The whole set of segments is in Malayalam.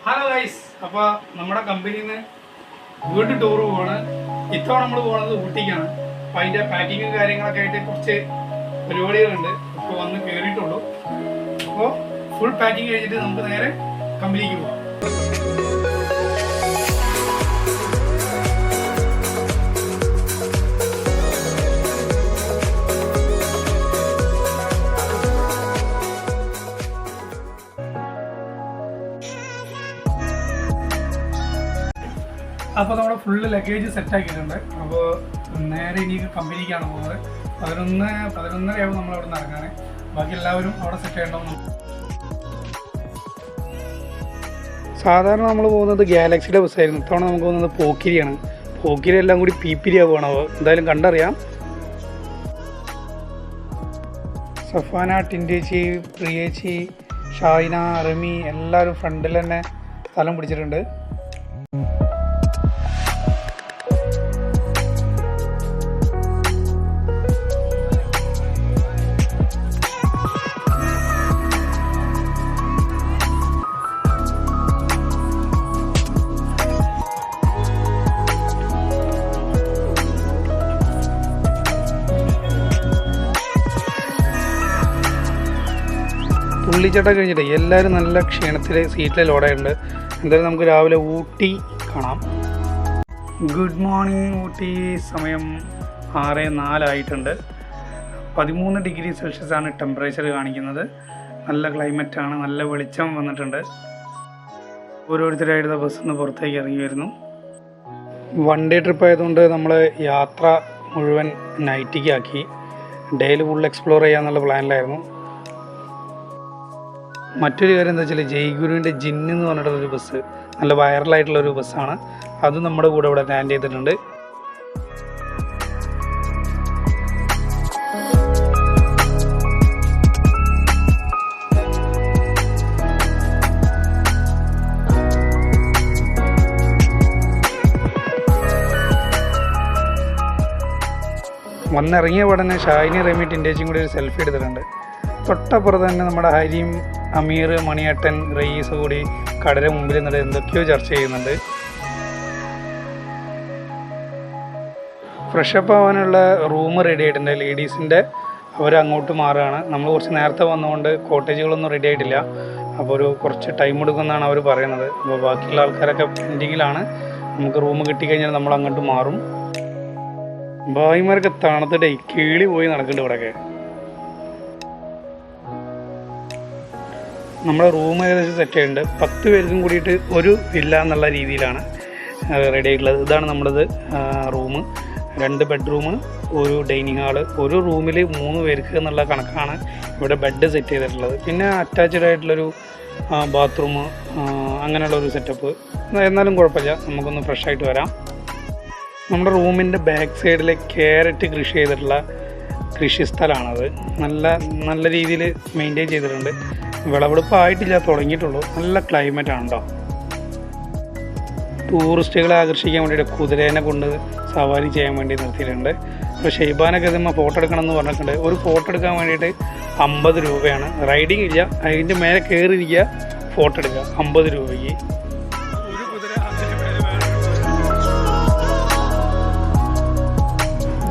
ഹലോ ഗൈസ്, അപ്പോൾ നമ്മുടെ കമ്പനിയിൽ നിന്ന് വീണ്ടും ടൂർ പോവാണ്. ഇത്തവണ നമ്മൾ പോകുന്നത് ഊട്ടിക്കാണ്. അപ്പോൾ അതിൻ്റെ പാക്കിങ്ങും കാര്യങ്ങളൊക്കെ ആയിട്ട് കുറച്ച് പരിപാടികളുണ്ട്. ഇപ്പോൾ വന്ന് കയറിയിട്ടുള്ളൂ. അപ്പോൾ ഫുൾ പാക്കിങ് കഴിഞ്ഞിട്ട് നമുക്ക് നേരെ കമ്പനിക്ക് പോകാം. അപ്പോൾ നമ്മുടെ ഫുള്ള് ലഗേജ് സെറ്റ് ആക്കിയിട്ടുണ്ട്. അപ്പോൾ നേരെ ഇനി കമ്പനിക്കാണ് പോകുന്നത്. 11:30 നമ്മൾ അവിടെ നിന്ന് ഇറങ്ങാൻ. ബാക്കി എല്ലാവരും അവിടെ സെറ്റ് ചെയ്യണ്ടാവും. സാധാരണ നമ്മൾ പോകുന്നത് ഗാലക്സിയുടെ ബസ്സായിരുന്നു. ഇത്തവണ നമുക്ക് പോകുന്നത് പോക്കിരിയാണ്. പോക്കിരി എല്ലാം കൂടി പീപ്പിരി ആവുകയാണ്. എന്തായാലും കണ്ടറിയാം. സഫാന, ടിൻറ്റേച്ചി, പ്രിയേച്ചി, ഷായിന, റമി എല്ലാവരും ഫ്രണ്ടിൽ തന്നെ സ്ഥലം പിടിച്ചിട്ടുണ്ട്. പുള്ളിച്ചട്ട കഴിഞ്ഞിട്ട് എല്ലാവരും നല്ല ക്ഷീണത്തിൽ സീറ്റിൽ ലോഡായിട്ടുണ്ട്. എന്തായാലും നമുക്ക് രാവിലെ ഊട്ടി കാണാം. Good morning Ooty. സമയം 6:04 ആയിട്ടുണ്ട്. 13 ഡിഗ്രി സെൽഷ്യസ് ആണ് ടെമ്പറേച്ചർ കാണിക്കുന്നത്. നല്ല ക്ലൈമറ്റാണ്, നല്ല വെളിച്ചം വന്നിട്ടുണ്ട്. ഓരോരുത്തരായിട്ട് ബസ്സിൽ നിന്ന് പുറത്തേക്ക് ഇറങ്ങി വരുന്നു. വൺ ഡേ ട്രിപ്പ് ആയതുകൊണ്ട് നമ്മൾ യാത്ര മുഴുവൻ നൈറ്റിക്ക് ആക്കി. ഡേയിൽ ഫുൾ എക്സ്പ്ലോർ ചെയ്യാന്നുള്ള പ്ലാനിലായിരുന്നു. മറ്റൊരു കാര്യം എന്താ വെച്ചാൽ ജയ്ഗുരുവിൻ്റെ ജിന്ന് എന്ന് പറഞ്ഞിട്ടുള്ളൊരു ബസ്, നല്ല വൈറലായിട്ടുള്ളൊരു ബസ്സാണ്. അത് നമ്മുടെ കൂടെ ഇവിടെ ലാൻഡ് ചെയ്തിട്ടുണ്ട്. വന്നിറങ്ങിയ ഉടനെ ഷായിനി, റമി, ടിൻറ്റേച്ചിയും കൂടി ഒരു സെൽഫി എടുത്തിട്ടുണ്ട്. തൊട്ടപ്പുറത്ത് തന്നെ നമ്മുടെ ഹരിയും, അമീർ, മണിയേട്ടൻ, റയീസ് കൂടി കടയുടെ മുമ്പിൽ നിന്നിട്ട് എന്തൊക്കെയോ ചർച്ച ചെയ്യുന്നുണ്ട്. ഫ്രഷപ്പ് ആവാനുള്ള റൂം റെഡി ആയിട്ടുണ്ട് ലേഡീസിൻ്റെ. അവരങ്ങോട്ട് മാറുകയാണ്. നമ്മൾ കുറച്ച് നേരത്തെ വന്നുകൊണ്ട് കോട്ടേജുകളൊന്നും റെഡി ആയിട്ടില്ല. അപ്പോൾ കുറച്ച് ടൈം എടുക്കുമെന്നാണ് അവർ പറയുന്നത്. അപ്പോൾ ബാക്കിയുള്ള ആൾക്കാരൊക്കെ പെൻഡിങ്ങിലാണ്. നമുക്ക് റൂം കിട്ടിക്കഴിഞ്ഞാൽ നമ്മൾ അങ്ങോട്ട് മാറും. ഭായിമാരൊക്കെ തണുത്തിട്ടേ കീളി പോയി നടക്കുന്നുണ്ട് ഇവിടെയൊക്കെ. നമ്മുടെ റൂം ഏകദേശം സെറ്റ് ചെയ്യുന്നുണ്ട്. 10 പേർക്കും കൂടിയിട്ട് ഒരു വില്ല എന്നുള്ള രീതിയിലാണ് റെഡി ആയിട്ടുള്ളത്. ഇതാണ് നമ്മുടേത് റൂം. 2 ബെഡ്റൂം, ഒരു ഡൈനിങ് ഹാള്. ഒരു റൂമിൽ 3 പേർക്ക് എന്നുള്ള കണക്കാണ് ഇവിടെ ബെഡ് സെറ്റ് ചെയ്തിട്ടുള്ളത്. പിന്നെ അറ്റാച്ച്ഡ് ആയിട്ടുള്ളൊരു ബാത്റൂം, അങ്ങനെയുള്ളൊരു സെറ്റപ്പ്. എന്നാലും കുഴപ്പമില്ല, നമുക്കൊന്ന് ഫ്രഷ് ആയിട്ട് വരാം. നമ്മുടെ റൂമിൻ്റെ ബാക്ക് സൈഡിൽ ക്യാരറ്റ് കൃഷി ചെയ്തിട്ടുള്ള കൃഷി സ്ഥലമാണത്. നല്ല രീതിയിൽ മെയിൻറ്റെയിൻ ചെയ്തിട്ടുണ്ട്. വിളവെടുപ്പ് ആയിട്ടില്ല, തുടങ്ങിയിട്ടുള്ളൂ. നല്ല ക്ലൈമറ്റാണ് കേട്ടോ. ടൂറിസ്റ്റുകളെ ആകർഷിക്കാൻ വേണ്ടിയിട്ട് കുതിരേനെ കൊണ്ട് സവാരി ചെയ്യാൻ വേണ്ടി നിർത്തിയിട്ടുണ്ട്. അപ്പോൾ ഷെയ്ബാനൊക്കെ ഇതുമ്പോൾ ഫോട്ടോ എടുക്കണം എന്ന് പറഞ്ഞിട്ടുണ്ട്. ഒരു ഫോട്ടോ എടുക്കാൻ വേണ്ടിയിട്ട് 50 രൂപയാണ്. റൈഡിങ് ഇല്ല, അതിൻ്റെ മേലെ കയറിയിരിക്കുക, ഫോട്ടോ എടുക്കുക, 50 രൂപയ്ക്ക്.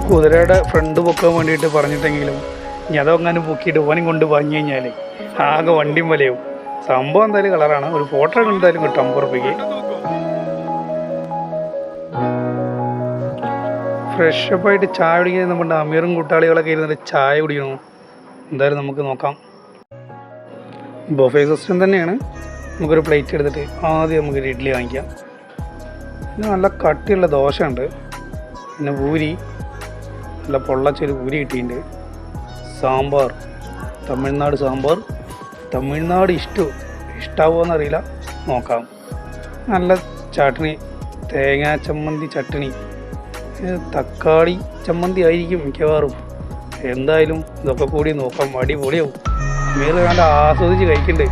കുതിരയുടെ ഫ്രണ്ട് പൊക്കാൻ വേണ്ടിയിട്ട് പറഞ്ഞിട്ടെങ്കിലും ഇനി അതൊങ്ങനെ പൊക്കിയിട്ട് ഓനും കൊണ്ട് വാങ്ങി കഴിഞ്ഞാൽ ആകെ വണ്ടിയും വിലയാവും. സംഭവം എന്തായാലും കളറാണ്. ഒരു ഫോട്ടോ എന്തായാലും കിട്ടും 50 രൂപയ്ക്ക്. ഫ്രഷപ്പായിട്ട് ചായ കുടിക്കാൻ നമ്മുടെ അമീറും കൂട്ടാളികളൊക്കെ ഇരുന്നിട്ട് ചായ കുടിക്കണോ? എന്തായാലും നമുക്ക് നോക്കാം. ബൊഫേ സിസ്റ്റം തന്നെയാണ്. നമുക്കൊരു പ്ലേറ്റ് എടുത്തിട്ട് ആദ്യം നമുക്കൊരു ഇഡ്ഡലി വാങ്ങിക്കാം. പിന്നെ നല്ല കട്ടിയുള്ള ദോശ ഉണ്ട്. പിന്നെ പൂരി, നല്ല പൊള്ളച്ചൊരു പൂരി കിട്ടിയിട്ടുണ്ട്. സാമ്പാർ, തമിഴ്നാട് സാമ്പാർ. തമിഴ്നാട് ഇഷ്ടാവുമോ അറിയില്ല, നോക്കാം. നല്ല ചട്നി, തേങ്ങാ ചമ്മന്തി ചട്നി, തക്കാളി ചമ്മന്തി ആയിരിക്കും മിക്കവാറും. എന്തായാലും ഇതൊക്കെ കൂടി നോക്കാം. അടിപൊളിയാവും. മേല് നല്ല ആസ്വദിച്ച് കഴിക്കണ്ടേ.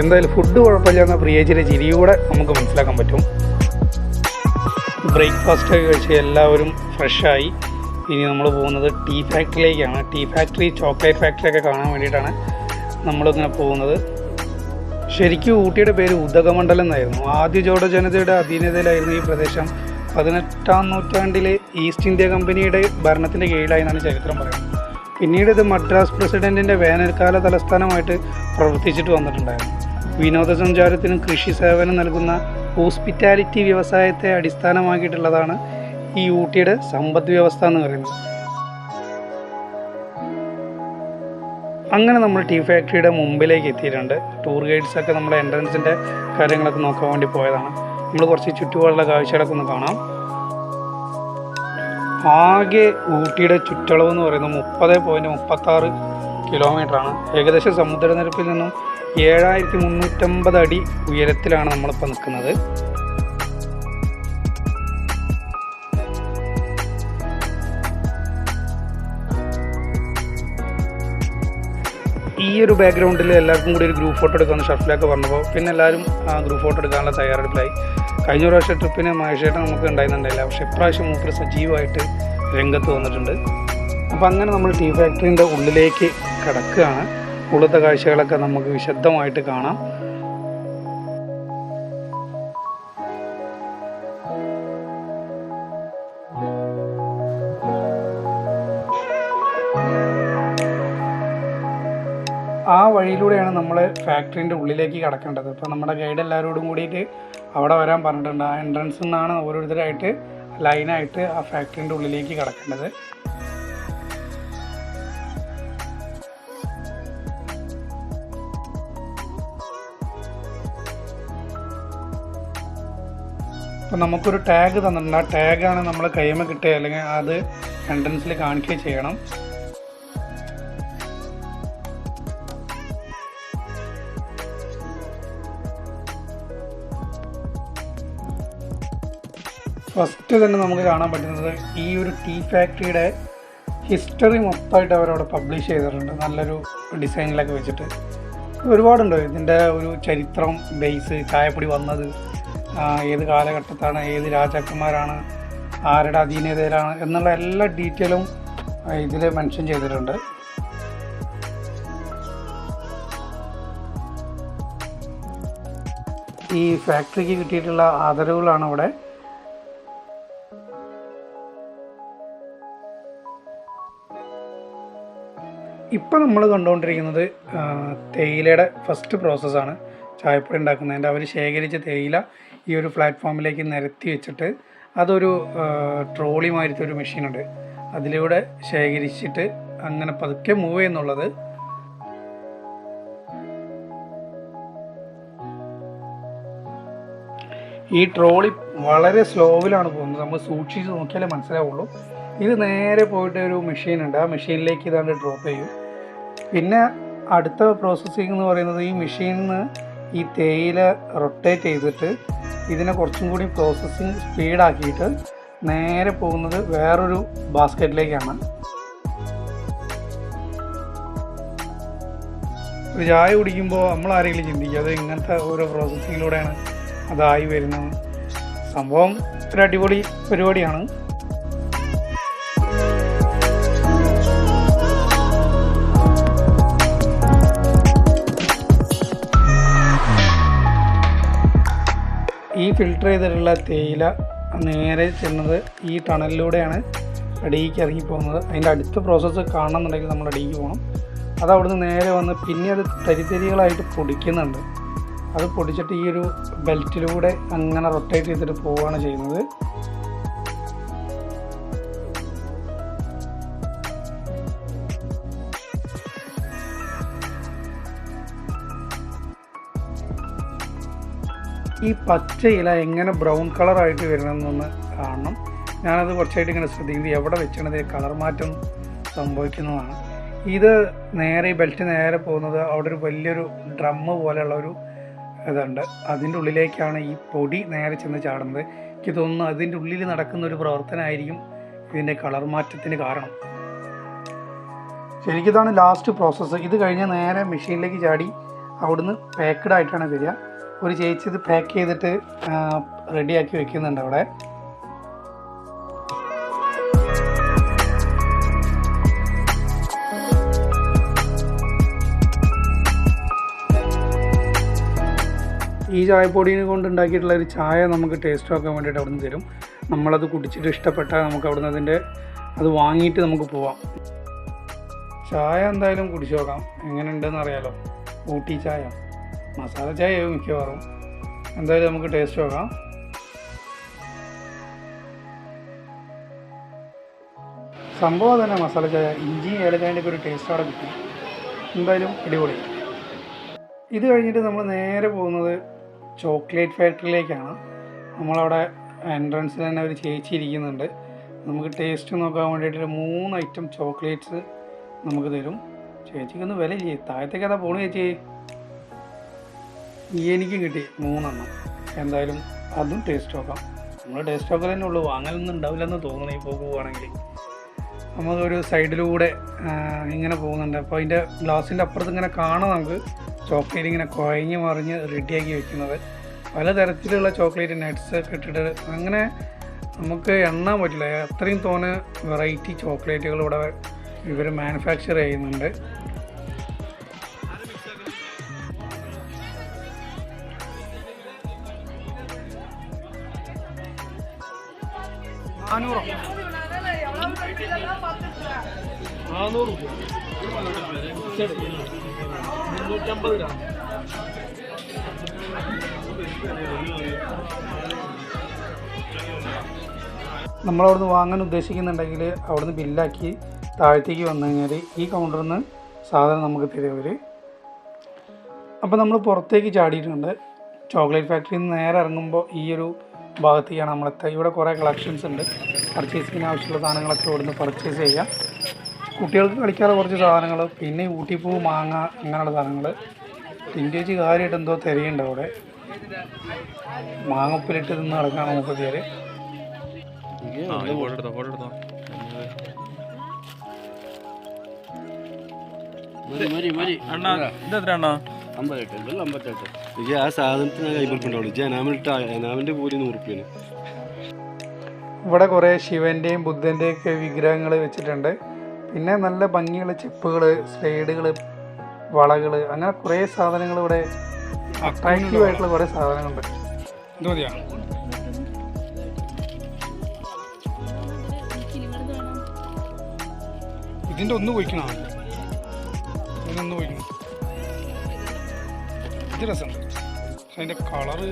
എന്തായാലും ഫുഡ് കുഴപ്പമില്ല എന്ന പ്രിയേച്ചിയുടെ ചിരിയൂടെ നമുക്ക് മനസ്സിലാക്കാൻ പറ്റും. ബ്രേക്ക്ഫാസ്റ്റ് കഴിച്ച് എല്ലാവരും ഫ്രഷായി. ഇനി നമ്മൾ പോകുന്നത് ടീ ഫാക്ടറിയിലേക്കാണ്. ടീ ഫാക്ടറി, ചോക്ലേറ്റ് ഫാക്ടറിയൊക്കെ കാണാൻ വേണ്ടിയിട്ടാണ് നമ്മളിങ്ങനെ പോകുന്നത്. ശരിക്കും ഊട്ടിയുടെ പേര് ഉദകമണ്ഡലം എന്നായിരുന്നു. ആദ്യ ജോഡ ജനതയുടെ അധീനതയിലായിരുന്നു ഈ പ്രദേശം. 18-ാം നൂറ്റാണ്ടിലെ ഈസ്റ്റ് ഇന്ത്യ കമ്പനിയുടെ ഭരണത്തിൻ്റെ കീഴിലായി എന്നാണ് ചരിത്രം പറയുന്നത്. പിന്നീട് ഇത് മദ്രാസ് പ്രസിഡൻറ്റിൻ്റെ വേനൽക്കാല തലസ്ഥാനമായിട്ട് പ്രവർത്തിച്ചിട്ട് വന്നിട്ടുണ്ടായിരുന്നു. വിനോദസഞ്ചാരത്തിനും കൃഷി സേവനം നൽകുന്ന ഹോസ്പിറ്റാലിറ്റി വ്യവസായത്തെ അടിസ്ഥാനമാക്കിയിട്ടുള്ളതാണ് ഈ ഊട്ടിയുടെ സമ്പദ് വ്യവസ്ഥ എന്ന് പറയുന്നത്. അങ്ങനെ നമ്മൾ ടീ ഫാക്ടറിയുടെ മുമ്പിലേക്ക് എത്തിയിട്ടുണ്ട്. ടൂർ ഗൈഡ്സൊക്കെ നമ്മുടെ എൻട്രൻസിൻ്റെ കാര്യങ്ങളൊക്കെ നോക്കാൻ വേണ്ടി പോയതാണ്. നമ്മൾ കുറച്ച് ചുറ്റുപാടുള്ള കാഴ്ചകളൊക്കെ ഒന്ന് കാണാം. ആകെ ഊട്ടിയുടെ ചുറ്റളവ് എന്ന് പറയുന്നത് 30.36 കിലോമീറ്ററാണ്. ഏകദേശം സമുദ്രനിരപ്പിൽ നിന്നും 7350 അടി ഉയരത്തിലാണ് നമ്മളിപ്പോൾ നിൽക്കുന്നത്. ഈ ഒരു ബാക്ക്ഗ്രൗണ്ടിൽ എല്ലാവർക്കും കൂടി ഒരു ഗ്രൂപ്പ് ഫോട്ടോ എടുക്കാമെന്ന് ഷർഫിലൊക്കെ പറഞ്ഞപ്പോൾ പിന്നെ എല്ലാവരും ആ ഗ്രൂപ്പ് ഫോട്ടോ എടുക്കാനുള്ള തയ്യാറെടുപ്പിലായി. കഴിഞ്ഞ പ്രാവശ്യം ട്രിപ്പിന് മഹേഷേട്ടൻ നമുക്ക് ഉണ്ടായിരുന്നുണ്ടായില്ല, പക്ഷേ ഇപ്രാവശ്യം മൂപ്പര് സജീവമായിട്ട് രംഗത്ത് വന്നിട്ടുണ്ട്. അപ്പോൾ അങ്ങനെ നമ്മൾ ടീ ഫാക്ടറിൻ്റെ ഉള്ളിലേക്ക് കിടക്കുകയാണ്. ഉള്ളത്തെ കാഴ്ചകളൊക്കെ നമുക്ക് വിശദമായിട്ട് കാണാം. ആ വഴിയിലൂടെയാണ് നമ്മൾ ഫാക്ടറിൻ്റെ ഉള്ളിലേക്ക് കിടക്കേണ്ടത്. ഇപ്പോൾ നമ്മുടെ ഗൈഡ് എല്ലാവരോടും കൂടിയിട്ട് അവിടെ വരാൻ പറഞ്ഞിട്ടുണ്ട്. ആ എൻട്രൻസിൽ നിന്നാണ് ഓരോരുത്തരായിട്ട് ലൈനായിട്ട് ആ ഫാക്ടറിൻ്റെ ഉള്ളിലേക്ക് കിടക്കേണ്ടത്. അപ്പോൾ നമുക്കൊരു ടാഗ് തന്നിട്ടുണ്ട്. ആ ടാഗാണ് നമ്മൾ കൈമ കിട്ടുക, അല്ലെങ്കിൽ അത് എൻട്രൻസിൽ കാണിക്കുകയും ചെയ്യണം. ഫസ്റ്റ് തന്നെ നമുക്ക് കാണാൻ പറ്റുന്നത് ഈ ഒരു ടീ ഫാക്ടറിയുടെ ഹിസ്റ്ററി മൊത്തമായിട്ട് അവരവിടെ പബ്ലിഷ് ചെയ്തിട്ടുണ്ട്. നല്ലൊരു ഡിസൈനിലൊക്കെ വെച്ചിട്ട് ഒരുപാടുണ്ട്. ഇതിൻ്റെ ഒരു ചരിത്രം, ബേസ്, ചായപ്പൊടി വന്നത് ഏത് കാലഘട്ടത്താണ്, ഏത് രാജാക്കന്മാരാണ്, ആരുടെ അധീനതയിലാണ് എന്നുള്ള എല്ലാ ഡീറ്റെയിലും ഇതിൽ മെൻഷൻ ചെയ്തിട്ടുണ്ട്. ഈ ഫാക്ടറിക്ക് കിട്ടിയിട്ടുള്ള ആദരവുകളാണ് ഇവിടെ. ഇപ്പം നമ്മൾ കണ്ടുകൊണ്ടിരിക്കുന്നത് തേയിലയുടെ ഫസ്റ്റ് പ്രോസസ്സാണ്. ചായപ്പൊടി ഉണ്ടാക്കുന്നതിൻ്റെ അവർ ശേഖരിച്ച തേയില ഈ ഒരു പ്ലാറ്റ്ഫോമിലേക്ക് നിരത്തി വെച്ചിട്ട് അതൊരു ട്രോളി മാതിരത്തെ ഒരു മെഷീനുണ്ട്, അതിലൂടെ ശേഖരിച്ചിട്ട് അങ്ങനെ പതുക്കെ മൂവ് ചെയ്യുന്നുള്ളത്. ഈ ട്രോളി വളരെ സ്ലോവിലാണ് പോകുന്നത്. നമ്മൾ സൂക്ഷിച്ച് നോക്കിയാലേ മനസ്സിലാവുള്ളൂ. ഇത് നേരെ പോയിട്ട് ഒരു മെഷീനുണ്ട്, ആ മെഷീനിലേക്ക് ഇതാണ്ട് ഡ്രോപ്പ് ചെയ്യും. പിന്നെ അടുത്ത പ്രോസസ്സിംഗ് എന്ന് പറയുന്നത് ഈ മെഷീനിൽ നിന്ന് ഈ തേയില റൊട്ടേറ്റ് ചെയ്തിട്ട് ഇതിനെ കുറച്ചും കൂടി പ്രോസസ്സിങ് സ്പീഡാക്കിയിട്ട് നേരെ പോകുന്നത് വേറൊരു ബാസ്ക്കറ്റിലേക്കാണ്. ഒരു ചായ കുടിക്കുമ്പോൾ നമ്മൾ ആരെങ്കിലും ചിന്തിക്കും അത് ഇങ്ങനത്തെ ഓരോ പ്രോസസ്സിങ്ങിലൂടെയാണ് അതായി വരുന്നത്. സംഭവം ഒരു അടിപൊളി പരിപാടിയാണ്. ഈ ഫിൽട്ടർ ചെയ്തിട്ടുള്ള തേയില നേരെ ചെന്നത് ഈ ടണലിലൂടെയാണ് അടിയിലേക്ക് ഇറങ്ങിപ്പോകുന്നത്. അതിൻ്റെ അടുത്ത പ്രോസസ്സ് കാണണമെന്നുണ്ടെങ്കിൽ നമ്മൾ അടിയിലേക്ക് പോകണം. അത് അവിടുന്ന് നേരെ വന്ന് പിന്നെ അത് തരിതരികളായിട്ട് പൊടിക്കുന്നുണ്ട്. അത് പൊടിച്ചിട്ട് ഈ ഒരു ബെൽറ്റിലൂടെ അങ്ങനെ റൊട്ടേറ്റ് ചെയ്തിട്ട് പോവുകയാണ് ചെയ്യുന്നത്. ഈ പച്ച ഇല എങ്ങനെ ബ്രൗൺ കളറായിട്ട് വരുന്നതെന്നൊന്ന് കാണണം. ഞാനത് കുറച്ചായിട്ട് ഇങ്ങനെ ശ്രദ്ധിക്കുന്നത് എവിടെ വെച്ചാണത് കളർ മാറ്റം സംഭവിക്കുന്നതാണ്. ഇത് നേരെ ഈ ബെൽറ്റ് നേരെ പോകുന്നത് അവിടെ ഒരു വലിയൊരു ഡ്രമ്മ് പോലെയുള്ള ഒരു ഇതുണ്ട്, അതിൻ്റെ ഉള്ളിലേക്കാണ് ഈ പൊടി നേരെ ചെന്ന് ചാടുന്നത്. എനിക്ക് തോന്നുന്നു അതിൻ്റെ ഉള്ളിൽ നടക്കുന്ന ഒരു പ്രവർത്തനമായിരിക്കും ഇതിൻ്റെ കളർ മാറ്റത്തിന് കാരണം. ശരിക്കും ഇതാണ് ലാസ്റ്റ് പ്രോസസ്സ്. ഇത് കഴിഞ്ഞ് നേരെ മെഷീനിലേക്ക് ചാടി അവിടുന്ന് പാക്ക്ഡ് ആയിട്ടാണ് വരിക. ഒരു ചേച്ചി ഇത് പാക്ക് ചെയ്തിട്ട് റെഡിയാക്കി വെക്കുന്നുണ്ട് അവിടെ. ഈ ചായപ്പൊടിയെ കൊണ്ട് ഉണ്ടാക്കിയിട്ടുള്ള ഒരു ചായ നമുക്ക് ടേസ്റ്റ് നോക്കാൻ വേണ്ടിയിട്ട് അവിടെ നിന്ന് തരും. നമ്മളത് കുടിച്ചിട്ട് ഇഷ്ടപ്പെട്ടാൽ നമുക്ക് അവിടെ നിന്ന് അത് വാങ്ങിയിട്ട് നമുക്ക് പോവാം. ചായ എന്തായാലും കുടിച്ചു നോക്കാം, എങ്ങനെയുണ്ടെന്ന് അറിയാലോ. ഊട്ടി ചായ, മസാല ചായ മിക്കവാറും. എന്തായാലും നമുക്ക് ടേസ്റ്റ് നോക്കാം. സംഭവം തന്നെ മസാല ചായ, ഇഞ്ചി ഏലക്കായൻ്റെ ഒക്കെ ഒരു ടേസ്റ്റ് അവിടെ കിട്ടും. എന്തായാലും അടിപൊളി. ഇത് കഴിഞ്ഞിട്ട് നമ്മൾ നേരെ പോകുന്നത് ചോക്ലേറ്റ് ഫാക്ടറിയിലേക്കാണ്. നമ്മളവിടെ എൻട്രൻസിൽ തന്നെ ഒരു ചേച്ചി ഇരിക്കുന്നുണ്ട്. നമുക്ക് ടേസ്റ്റ് നോക്കാൻ വേണ്ടിയിട്ട് 3 ഐറ്റം ചോക്ലേറ്റ്സ് നമുക്ക് തരും. ചേച്ചിക്കൊന്ന് വില ചെയ്യേ, താഴത്തേക്ക് അതാ പോണു ചേച്ചി. എനിക്കും കിട്ടി 3 എണ്ണം. എന്തായാലും അതും ടേസ്റ്റ് നോക്കാം. നമ്മൾ ടേസ്റ്റ് നോക്കാൻ തന്നെ ഉള്ളൂ, വാങ്ങലൊന്നും ഉണ്ടാവില്ലെന്ന് തോന്നുന്നു. ഇപ്പോൾ പോവുകയാണെങ്കിൽ നമുക്കൊരു സൈഡിലൂടെ ഇങ്ങനെ പോകുന്നുണ്ട്. അപ്പോൾ അതിൻ്റെ ഗ്ലാസിൻ്റെ അപ്പുറത്ത് ഇങ്ങനെ കാണാം നമുക്ക് ചോക്ലേറ്റ് ഇങ്ങനെ കുഴഞ്ഞ് മറിഞ്ഞ് റെഡിയാക്കി വെക്കുന്നത്. പലതരത്തിലുള്ള ചോക്ലേറ്റ് നട്ട്സ് ഒക്കെ ഇട്ടിട്ട് അങ്ങനെ നമുക്ക് എണ്ണാൻ പറ്റില്ല. അത്രയും തോന്നെ വെറൈറ്റി ചോക്ലേറ്റുകൾ ഇവിടെ ഇവർ മാനുഫാക്ചർ ചെയ്യുന്നുണ്ട്. നമ്മളവിടുന്ന് വാങ്ങാൻ ഉദ്ദേശിക്കുന്നുണ്ടെങ്കിൽ അവിടുന്ന് ബില്ലാക്കി താഴത്തേക്ക് വന്നു കഴിഞ്ഞാൽ ഈ കൗണ്ടറിൽ നിന്ന് സാധനം നമുക്ക് തരുവർ. അപ്പോൾ നമ്മൾ പുറത്തേക്ക് ചാടിയിട്ടുണ്ട്. ചോക്ലേറ്റ് ഫാക്ടറിയിൽ നിന്ന് നേരെ ഇറങ്ങുമ്പോൾ ഈ ഒരു ഭാഗത്തേക്കാണ് നമ്മളെത്തുക. ഇവിടെ കുറേ കളക്ഷൻസ് ഉണ്ട്. പർച്ചേസിങ്ങിന് ആവശ്യമുള്ള സാധനങ്ങളൊക്കെ ഇവിടുന്ന് പർച്ചേസ് ചെയ്യാം. കുട്ടികൾക്ക് കളിക്കാതെ കുറച്ച് സാധനങ്ങൾ, പിന്നെ ഊട്ടിപ്പൂ, മാങ്ങ, അങ്ങനെയുള്ള സാധനങ്ങൾ. ഇന്ത്യച്ച് കാര്യമായിട്ട് എന്തോ തിരയുണ്ട് അവിടെ. മാങ്ങുപ്പിലിട്ട് നിന്ന് നടക്കുകയാണ് മുപ്പത്തിയേര്. ആ സാധനത്തിന് കൈപ്പുറപ്പുണ്ടാവുള്ളൂ. ജനാമിൻ്റെ കൂലി 100 രൂപയാണ്. ഇവിടെ കുറേ ശിവൻ്റെയും ബുദ്ധൻ്റെയും ഒക്കെ വിഗ്രഹങ്ങൾ വെച്ചിട്ടുണ്ട്. പിന്നെ നല്ല ഭംഗിയുള്ള ചെപ്പുകൾ, സ്ലൈഡുകൾ, വളകൾ, അങ്ങനെ കുറേ സാധനങ്ങൾ ഇവിടെ അട്രാക്റ്റീവ് ആയിട്ടുള്ള കുറേ സാധനങ്ങളുണ്ട്. എന്താ മതിയാ ഇതിൻ്റെ ഒന്ന് പോയിക്കണോ? ഇതിനൊന്ന് പോയിക്കണം. ഇത് രസമുണ്ട്, അതിൻ്റെ കളറ്.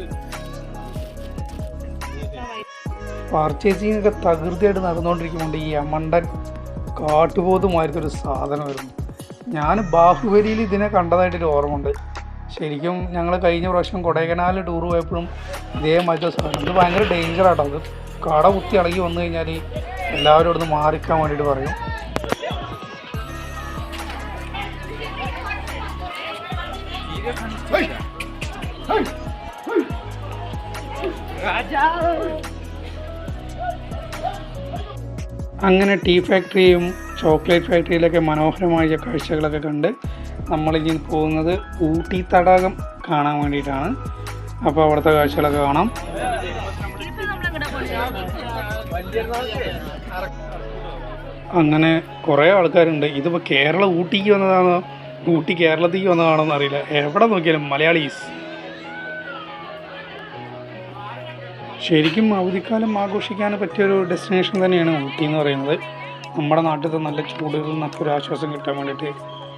പർച്ചേസിങ് ഒക്കെ തകൃതിയായിട്ട് നടന്നുകൊണ്ടിരിക്കുന്നുണ്ട്. ഈ അമണ്ടൻ കാട്ടുപോതുമായിരുന്നൊരു ഒരു സാധനമായിരുന്നു. ഞാൻ ബാഹുബലിയിൽ ഇതിനെ കണ്ടതായിട്ടൊരു ഓർമ്മയുണ്ട്. ശരിക്കും ഞങ്ങൾ കഴിഞ്ഞ പ്രാവശ്യം കൊടൈക്കനാൽ ടൂർ പോയപ്പോഴും ഇതേമാതിരി സാധനം. ഇത് ഭയങ്കര ഡേഞ്ചറാട്ടോ. അത് കട കുത്തി ഇളകി വന്നു കഴിഞ്ഞാൽ എല്ലാവരും ഇവിടുന്ന് മാറിക്കാൻ വേണ്ടിയിട്ട് പറയും. അങ്ങനെ ടീ ഫാക്ടറിയും ചോക്ലേറ്റ് ഫാക്ടറിയിലൊക്കെ മനോഹരമായ കാഴ്ചകളൊക്കെ കണ്ട് നമ്മളിനി പോകുന്നത് ഊട്ടി തടാകം കാണാൻ വേണ്ടിയിട്ടാണ്. അപ്പോൾ അവിടുത്തെ കാഴ്ചകളൊക്കെ കാണാം. അങ്ങനെ കുറേ ആൾക്കാരുണ്ട്. ഇതിപ്പോൾ കേരളം ഊട്ടിക്ക് വന്നതാണോ ഊട്ടി കേരളത്തിലേക്ക് വന്നതാണോ എന്നറിയില്ല. എവിടെ നോക്കിയാലും മലയാളീസ്. ശരിക്കും അവധിക്കാലം ആഘോഷിക്കാൻ പറ്റിയൊരു ഡെസ്റ്റിനേഷൻ തന്നെയാണ് ഊട്ടി എന്ന് പറയുന്നത്. നമ്മുടെ നാട്ടിലത്തെ നല്ല ചൂടുകളിൽ നിന്നൊക്കെ ഒരു ആശ്വാസം കിട്ടാൻ വേണ്ടിയിട്ട്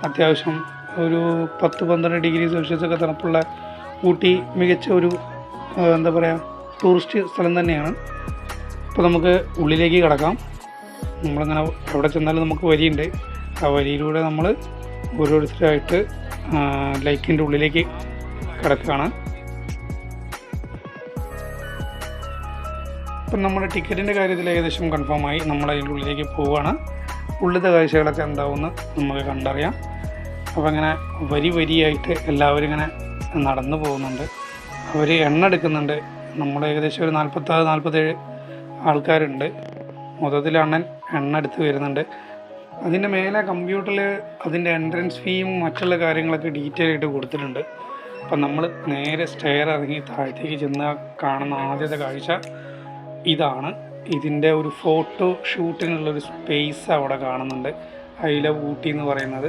അത്യാവശ്യം ഒരു 10-12 ഡിഗ്രി സെൽഷ്യസ് ഒക്കെ തണുപ്പുള്ള ഊട്ടി മികച്ച ഒരു എന്താ പറയുക ടൂറിസ്റ്റ് സ്ഥലം തന്നെയാണ്. അപ്പോൾ നമുക്ക് ഉള്ളിലേക്ക് കിടക്കാം. നമ്മളിങ്ങനെ എവിടെ ചെന്നാലും നമുക്ക് വരിയുണ്ട്. ആ വരിയിലൂടെ നമ്മൾ ഓരോരുത്തരായിട്ട് ലൈക്കിൻ്റെ ഉള്ളിലേക്ക് കിടക്കുകയാണ്. ഇപ്പം നമ്മുടെ ടിക്കറ്റിൻ്റെ കാര്യത്തിൽ ഏകദേശം കൺഫേമായി. നമ്മൾ അതിൻ്റെ ഉള്ളിലേക്ക് പോവുകയാണ്. ഉള്ളിലത്തെ കാഴ്ചകളൊക്കെ എന്താവുമെന്ന് നമുക്ക് കണ്ടറിയാം. അപ്പോൾ അങ്ങനെ വരിയായിട്ട് എല്ലാവരും ഇങ്ങനെ നടന്നു പോകുന്നുണ്ട്. അവർ എണ്ണ എടുക്കുന്നുണ്ട്. നമ്മൾ ഏകദേശം ഒരു 46-47 ആൾക്കാരുണ്ട്. മൊത്തത്തിൽ അണ്ണൻ എണ്ണ എടുത്ത് വരുന്നുണ്ട്. അതിൻ്റെ മേലെ കമ്പ്യൂട്ടറിൽ അതിൻ്റെ എൻട്രൻസ് ഫീയും മറ്റുള്ള കാര്യങ്ങളൊക്കെ ഡീറ്റെയിൽ ആയിട്ട് കൊടുത്തിട്ടുണ്ട്. അപ്പം നമ്മൾ നേരെ സ്റ്റെയർ ഇറങ്ങി താഴത്തേക്ക് ചെന്ന് കാണുന്ന ആദ്യത്തെ കാഴ്ച ഇതാണ്. ഇതിൻ്റെ ഒരു ഫോട്ടോ ഷൂട്ടിനുള്ളൊരു സ്പേസ് അവിടെ കാണുന്നുണ്ട്. ഐ ലവ് ഊട്ടി എന്ന് പറയുന്നത്.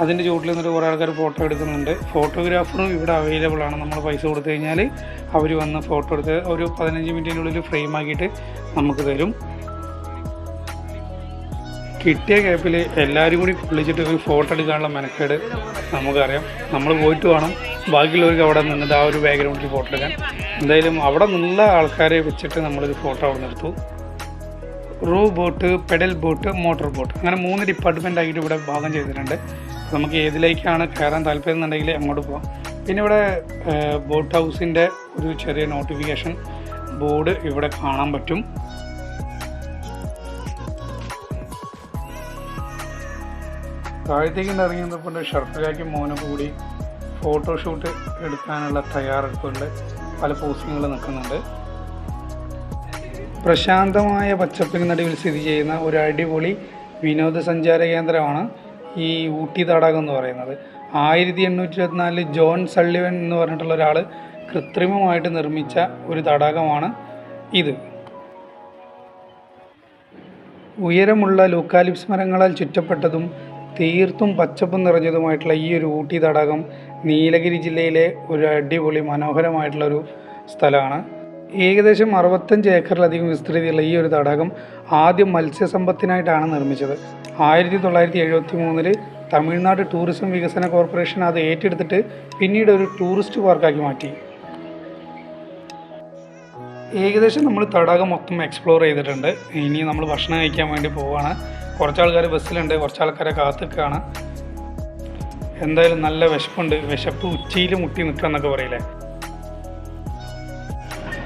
അതിൻ്റെ ചുവട്ടിൽ നിന്നിട്ട് കുറേ ആൾക്കാർ ഫോട്ടോ എടുക്കുന്നുണ്ട്. ഫോട്ടോഗ്രാഫറും ഇവിടെ അവൈലബിൾ ആണ്. നമ്മൾ പൈസ കൊടുത്തു കഴിഞ്ഞാൽ അവർ വന്ന് ഫോട്ടോ എടുത്ത് ഒരു 15 മിനിറ്റിനുള്ളിൽ ഫ്രെയിം ആക്കിയിട്ട് നമുക്ക് തരും. കിട്ടിയ ഗ്യാപ്പിൽ എല്ലാവരും കൂടി വിളിച്ചിട്ട് ഒരു ഫോട്ടോ എടുക്കാനുള്ള മെനക്കേട് നമുക്കറിയാം. നമ്മൾ പോയിട്ട് വേണം ബാക്കിയുള്ളവർക്ക് അവിടെ നിന്നിട്ട് ആ ഒരു ബാക്ക്ഗ്രൗണ്ടിൽ ഫോട്ടോ എടുക്കാൻ. എന്തായാലും അവിടെ നിന്നുള്ള ആൾക്കാരെ വെച്ചിട്ട് നമ്മളൊരു ഫോട്ടോ അവിടെ നിന്നെടുത്തു. Row boat, pedal boat, motor boat, അങ്ങനെ 3 ഡിപ്പാർട്ട്മെൻ്റ് ആയിട്ട് ഇവിടെ ഭാഗം ചെയ്തിട്ടുണ്ട്. നമുക്ക് ഏതിലേക്കാണ് കയറാൻ താല്പര്യം എന്നുണ്ടെങ്കിൽ അങ്ങോട്ട് പോകാം. പിന്നെ ഇവിടെ ബോട്ട് ഹൗസിൻ്റെ ഒരു ചെറിയ നോട്ടിഫിക്കേഷൻ ബോർഡ് ഇവിടെ കാണാൻ പറ്റും. താഴത്തേക്ക് ഇറങ്ങിയപ്പോൾ ഷർഫിലാക്കി മോനൊക്കെ കൂടി ഫോട്ടോഷൂട്ട് എടുക്കാനുള്ള തയ്യാറെടുപ്പുകളിൽ പല പോസ്റ്റിങ്ങുകൾ നിൽക്കുന്നുണ്ട്. പ്രശാന്തമായ പച്ചപ്പിന് നടുവിൽ സ്ഥിതി ചെയ്യുന്ന ഒരു അടിപൊളി വിനോദസഞ്ചാര കേന്ദ്രമാണ് ഈ ഊട്ടി തടാകം എന്ന് പറയുന്നത്. 1824 ജോൺ സള്ളിവൻ എന്ന് പറഞ്ഞിട്ടുള്ള ഒരാൾ കൃത്രിമമായിട്ട് നിർമ്മിച്ച ഒരു തടാകമാണ് ഇത്. ഉയരമുള്ള ലൂക്കാലിപ്സ് മരങ്ങളാൽ ചുറ്റപ്പെട്ടതും തീർത്തും പച്ചപ്പും നിറഞ്ഞതുമായിട്ടുള്ള ഈ ഒരു ഊട്ടി തടാകം നീലഗിരി ജില്ലയിലെ ഒരു അടിപൊളി മനോഹരമായിട്ടുള്ളൊരു സ്ഥലമാണ്. ഏകദേശം 65 ഏക്കറിലധികം വിസ്തൃതിയുള്ള ഈ ഒരു തടാകം ആദ്യം മത്സ്യസമ്പത്തിനായിട്ടാണ് നിർമ്മിച്ചത്. 1973 തമിഴ്നാട് ടൂറിസം വികസന കോർപ്പറേഷൻ അത് ഏറ്റെടുത്തിട്ട് പിന്നീട് ഒരു ടൂറിസ്റ്റ് പാർക്കാക്കി മാറ്റി. ഏകദേശം നമ്മൾ തടാകം മൊത്തം എക്സ്പ്ലോർ ചെയ്തിട്ടുണ്ട്. ഇനി നമ്മൾ ഭക്ഷണം കഴിക്കാൻ വേണ്ടി പോവുകയാണ്. കുറച്ച് ആൾക്കാർ ബസ്സിലുണ്ട്, കുറച്ച് ആൾക്കാരെ കാത്തിക്കുകയാണ്. എന്തായാലും നല്ല വിശപ്പുണ്ട്. വിശപ്പ് ഉച്ചയിൽ മുട്ടി നിൽക്കുക എന്നൊക്കെ പറയില്ലേ.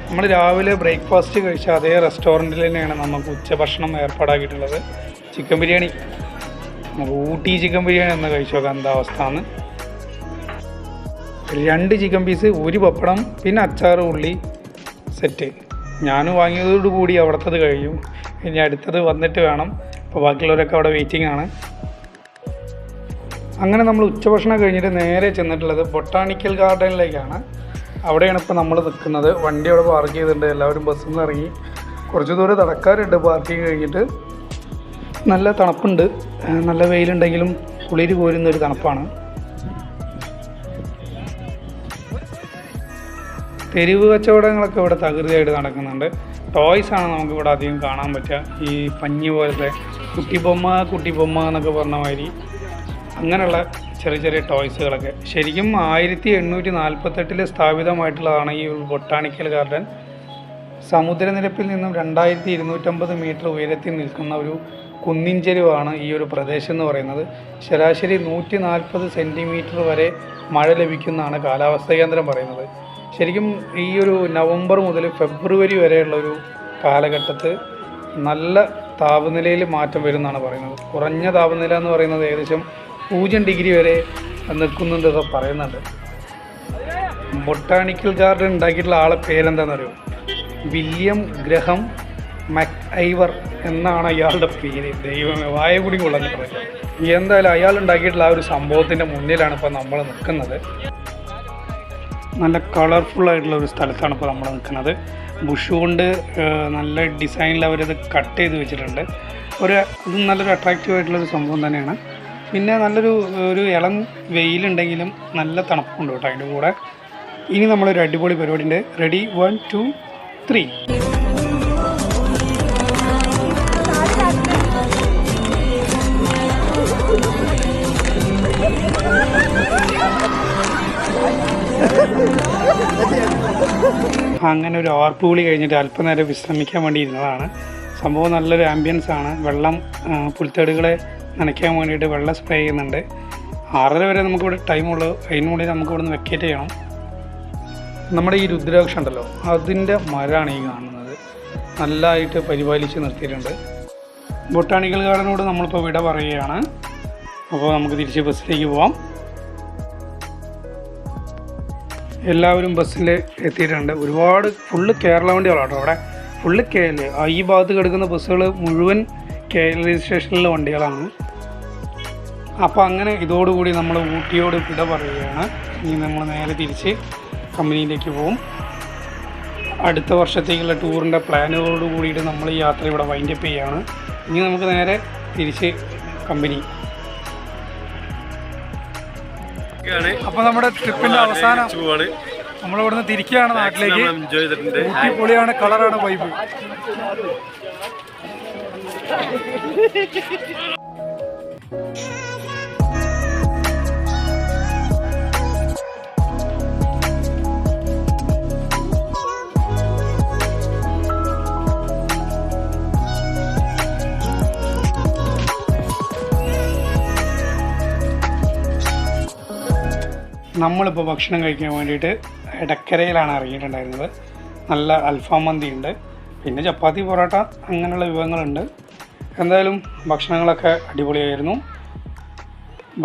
നമ്മൾ രാവിലെ ബ്രേക്ക്ഫാസ്റ്റ് കഴിച്ച അതേ റെസ്റ്റോറൻറ്റിൽ തന്നെയാണ് നമുക്ക് ഉച്ചഭക്ഷണം ഏർപ്പാടാക്കിയിട്ടുള്ളത്. ചിക്കൻ ബിരിയാണി, ഊട്ടി ചിക്കൻ ബിരിയാണി എന്ന് കഴിച്ചു നോക്കാം എന്താ അവസ്ഥ എന്ന്. 2 ചിക്കൻ പീസ്, 1 പപ്പടം, പിന്നെ അച്ചാറ്, ഉള്ളി സെറ്റ്. ഞാൻ വാങ്ങിയതോടുകൂടി അവിടുത്തത് കഴിയും. ഇനി അടുത്തത് വന്നിട്ട് വേണം. അപ്പോൾ ബാക്കിയുള്ളവരൊക്കെ അവിടെ വെയിറ്റിംഗ് ആണ്. അങ്ങനെ നമ്മൾ ഉച്ചഭക്ഷണം കഴിഞ്ഞിട്ട് നേരെ ചെന്നിട്ടുള്ളത് ബൊട്ടാണിക്കൽ ഗാർഡനിലേക്കാണ്. അവിടെയാണ് ഇപ്പോൾ നമ്മൾ നിൽക്കുന്നത്. വണ്ടി അവിടെ പാർക്ക് ചെയ്തിട്ടുണ്ട്. എല്ലാവരും ബസ്സിൽ നിന്ന് ഇറങ്ങി. കുറച്ച് ദൂരം നടക്കാറുണ്ട് പാർക്കിങ് കഴിഞ്ഞിട്ട്. നല്ല തണുപ്പുണ്ട്. നല്ല വെയിലുണ്ടെങ്കിലും കുളിര് കോരുന്നൊരു തണുപ്പാണ്. തെരുവ് കച്ചവടങ്ങളൊക്കെ ഇവിടെ തകൃതിയായിട്ട് നടക്കുന്നുണ്ട്. ടോയ്സാണ് നമുക്കിവിടെ അധികം കാണാൻ പറ്റുക. ഈ പഞ്ഞി പോലത്തെ കുട്ടിബൊമ്മ എന്നൊക്കെ പറഞ്ഞ മാതിരി അങ്ങനെയുള്ള ചെറിയ ചെറിയ ടോയ്സുകളൊക്കെ. ശരിക്കും 1848 സ്ഥാപിതമായിട്ടുള്ളതാണ് ഈ ബൊട്ടാണിക്കൽ ഗാർഡൻ. സമുദ്രനിരപ്പിൽ നിന്നും 2250 മീറ്റർ ഉയരത്തിൽ നിൽക്കുന്ന ഒരു കുന്നിൻ ചെരുവാണ് ഈ ഒരു പ്രദേശം എന്ന് പറയുന്നത്. ശരാശരി 140 സെൻറ്റിമീറ്റർ വരെ മഴ ലഭിക്കുന്നതാണ് കാലാവസ്ഥാ കേന്ദ്രം പറയുന്നത്. ശരിക്കും ഈ ഒരു നവംബർ മുതൽ ഫെബ്രുവരി വരെയുള്ളൊരു കാലഘട്ടത്ത് നല്ല താപനിലയിൽ മാറ്റം വരുമെന്നാണ് പറയുന്നത്. കുറഞ്ഞ താപനില എന്ന് പറയുന്നത് ഏകദേശം 0 ഡിഗ്രി വരെ നിൽക്കുന്നുണ്ടെന്ന് പറയുന്നുണ്ട്. ബൊട്ടാണിക്കൽ ഗാർഡൻ ഉണ്ടാക്കിയിട്ടുള്ള ആളെ പേരെന്താണെന്നറിയോ? വില്യം ഗ്രഹം മക്ഐവർ എന്നാണ് അയാളുടെ പേര്. ദൈവമേ, വായ കൂടി കൊള്ളാന്ന് പറയാം. എന്തായാലും അയാൾ ഉണ്ടാക്കിയിട്ടുള്ള ആ ഒരു സംഭവത്തിൻ്റെ മുന്നിലാണ് ഇപ്പോൾ നമ്മൾ നിൽക്കുന്നത്. നല്ല കളർഫുള്ളായിട്ടുള്ള ഒരു സ്ഥലത്താണ് ഇപ്പോൾ നമ്മൾ നിൽക്കുന്നത്. ബുഷ് കൊണ്ട് നല്ല ഡിസൈനിൽ അവരത് കട്ട് ചെയ്ത് വെച്ചിട്ടുണ്ട്. അത് നല്ലൊരു അട്രാക്റ്റീവ് ആയിട്ടുള്ളൊരു സംഭവം തന്നെയാണ്. പിന്നെ നല്ലൊരു ഇളം വെയിലുണ്ടെങ്കിലും നല്ല തണുപ്പുണ്ട് കേട്ടോ അതിൻ്റെ കൂടെ. ഇനി നമ്മളൊരു അടിപൊളി പരിപാടി ഉണ്ട്. റെഡി, 1 2 3. അങ്ങനെ ഒരു ആർപ്പുവിളി കഴിഞ്ഞിട്ട് അല്പനേരം വിശ്രമിക്കാൻ വേണ്ടി ഇരുന്നതാണ്. സംഭവം നല്ലൊരു ആംബിയൻസ് ആണ്. വെള്ളം പുൽത്തടുകളെ നനയ്ക്കാൻ വേണ്ടിയിട്ട് വെള്ളം സ്പ്രേ ചെയ്യുന്നുണ്ട്. 6:30 വരെ നമുക്കിവിടെ ടൈമുള്ളൂ. അതിനുള്ളിൽ നമുക്കിവിടെ നിന്ന് വെക്കേറ്റ് ചെയ്യണം. നമ്മുടെ ഈ രുദ്രാക്ഷ ഉണ്ടല്ലോ, അതിൻ്റെ മരമാണ് ഈ കാണുന്നത്. നല്ലതായിട്ട് പരിപാലിച്ച് നിർത്തിയിട്ടുണ്ട്. ബൊട്ടാണിക്കൽ ഗാർഡനോട് നമ്മളിപ്പോൾ വിട പറയുകയാണ്. അപ്പോൾ നമുക്ക് തിരിച്ച് ബസ്സിലേക്ക് പോവാം. എല്ലാവരും ബസ്സിൽ എത്തിയിട്ടുണ്ട്. ഒരുപാട് ഫുള്ള് കേരള വണ്ടികളാട്ടോ അവിടെ. ഫുള്ള് ഈ ഭാഗത്ത് കിടക്കുന്ന ബസ്സുകൾ മുഴുവൻ കേരള രജിസ്ട്രേഷനിലുള്ള വണ്ടികളാണ്. അപ്പോൾ അങ്ങനെ ഇതോടുകൂടി നമ്മൾ ഊട്ടിയോട് വിട പറയുകയാണ്. ഇനി നമ്മൾ നേരെ തിരിച്ച് കമ്പനിയിലേക്ക് പോകും. അടുത്ത വർഷത്തേക്കുള്ള ടൂറിൻ്റെ പ്ലാനുകളോട് കൂടിയിട്ട് നമ്മൾ ഈ യാത്ര ഇവിടെ വൈൻഡപ്പ് ചെയ്യുകയാണ്. ഇനി നമുക്ക് നേരെ തിരിച്ച് കമ്പനി. അപ്പോൾ നമ്മുടെ ട്രിപ്പിന്റെ അവസാനം നമ്മളിവിടുന്ന് തിരിക്കുകയാണ് നാട്ടിലേക്ക്. ഊട്ടി പൊളിയാണ്, കളറാണ് വൈബ്. നമ്മളിപ്പോൾ ഭക്ഷണം കഴിക്കാൻ വേണ്ടിയിട്ട് എടക്കരയിലാണ് ഇറങ്ങിയിട്ടുണ്ടായിരുന്നത്. നല്ല അൽഫാം മന്തി ഉണ്ട്, പിന്നെ ചപ്പാത്തി പൊറോട്ട അങ്ങനെയുള്ള വിഭവങ്ങളുണ്ട്. എന്തായാലും ഭക്ഷണങ്ങളൊക്കെ അടിപൊളിയായിരുന്നു.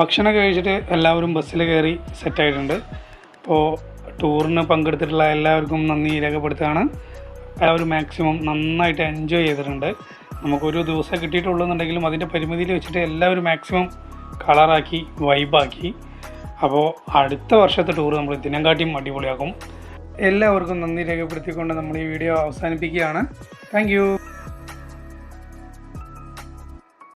ഭക്ഷണം കഴിച്ചിട്ട് എല്ലാവരും ബസ്സിൽ കയറി സെറ്റായിട്ടുണ്ട്. അപ്പോൾ ടൂറിന് പങ്കെടുത്തിട്ടുള്ള എല്ലാവർക്കും നന്ദി രേഖപ്പെടുത്തുകയാണ്. എല്ലാവരും മാക്സിമം നന്നായിട്ട് എൻജോയ് ചെയ്തിട്ടുണ്ട്. നമുക്കൊരു ദിവസം കിട്ടിയിട്ടുള്ളൂന്നുണ്ടെങ്കിലും അതിൻ്റെ പരിമിതിയിൽ വെച്ചിട്ട് എല്ലാവരും മാക്സിമം കളറാക്കി വൈബാക്കി. അപ്പോൾ അടുത്ത വർഷത്തെ ടൂർ നമ്മൾ ഇതിനെക്കാട്ടിയും അടിപൊളിയാക്കും. എല്ലാവർക്കും നന്ദി രേഖപ്പെടുത്തിക്കൊണ്ട് നമ്മൾ ഈ വീഡിയോ അവസാനിപ്പിക്കുകയാണ്. Thank you.